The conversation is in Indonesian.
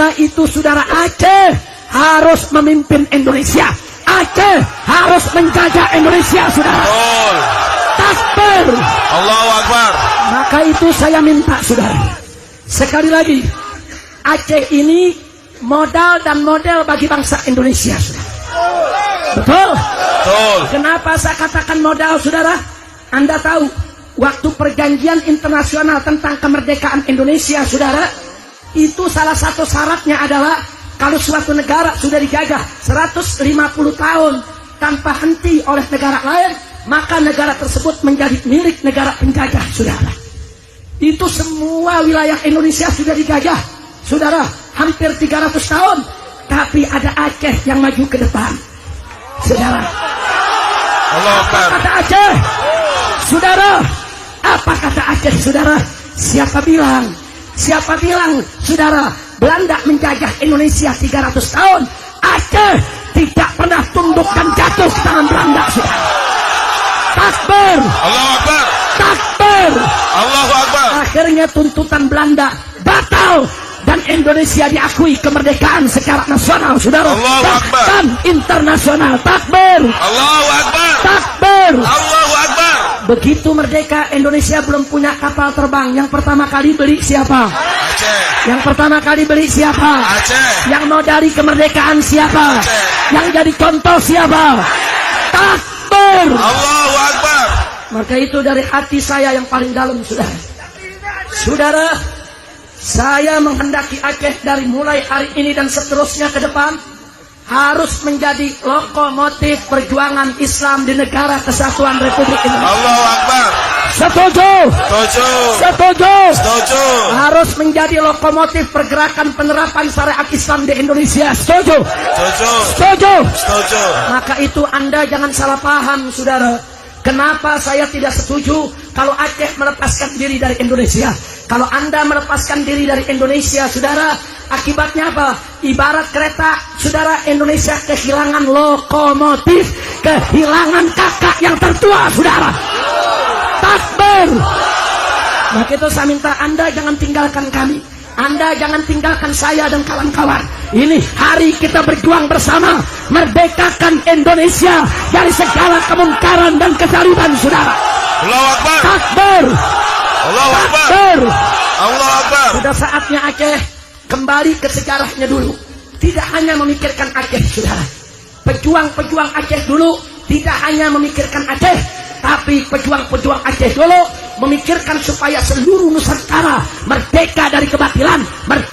Maka itu saudara, Aceh harus memimpin Indonesia. Aceh harus menjajah Indonesia, saudara. Takbir. Allahu Akbar. Maka itu saya minta saudara, sekali lagi, Aceh ini modal dan model bagi bangsa Indonesia, saudara. Betul? Betul. Kenapa saya katakan modal, saudara? Anda tahu, waktu perjanjian internasional tentang kemerdekaan Indonesia, saudara, itu salah satu syaratnya adalah kalau suatu negara sudah dijajah 150 tahun tanpa henti oleh negara lain, maka negara tersebut menjadi milik negara penjajah, saudara. Itu semua wilayah Indonesia sudah dijajah, saudara, hampir 300 tahun. Tapi ada Aceh yang maju ke depan, saudara. Allahu Akbar. Apa kata Aceh, saudara? Apa kata Aceh, saudara? Siapa bilang, saudara, Belanda menjajah Indonesia 300 tahun, Aceh tidak pernah tunduk dan jatuh ke tangan Belanda, saudara. Takbir. Allahu Akbar. Takbir. Allahu Akbar. Akhirnya tuntutan Belanda batal dan Indonesia diakui kemerdekaan secara nasional, saudara. Allahu Akbar. Dan internasional. Takbir. Allahu Akbar. Takbir. Allahu Akbar. Begitu merdeka, Indonesia belum punya kapal terbang. Yang pertama kali beli siapa? Aceh. Yang pertama kali beli siapa? Aceh. Yang mau dari kemerdekaan siapa? Aceh. Yang jadi contoh siapa? Takbir. Allahu Akbar. Maka itu dari hati saya yang paling dalam, saudara. Saudara, saya menghendaki Aceh dari mulai hari ini dan seterusnya ke depan harus menjadi lokomotif perjuangan Islam di negara kesatuan Republik Indonesia. Allahu Akbar. Setuju? Setuju. Setuju? Setuju. Harus menjadi lokomotif pergerakan penerapan syariat Islam di Indonesia. Setuju? Setuju. Setuju? Setuju. Maka itu Anda jangan salah paham, saudara. Kenapa saya tidak setuju kalau Aceh melepaskan diri dari Indonesia? Kalau Anda melepaskan diri dari Indonesia, saudara, akibatnya apa? Ibarat kereta, saudara, Indonesia kehilangan lokomotif, kehilangan kakak yang tertua, saudara. Takbir. Maka itu saya minta Anda jangan tinggalkan kami. Anda jangan tinggalkan saya dan kawan-kawan. Ini hari kita berjuang bersama merdekakan Indonesia dari segala kemungkaran dan kezaliman, saudara. Allahu Akbar. Takbir. Allahu Akbar. Takbir. Allahu Akbar. Sudah saatnya Aceh kembali ke sejarahnya dulu. Tidak hanya memikirkan Aceh, saudara. Pejuang-pejuang Aceh dulu tidak hanya memikirkan Aceh, tapi pejuang-pejuang Aceh dulu memikirkan supaya seluruh Nusantara merdeka dari kebatilan, merdeka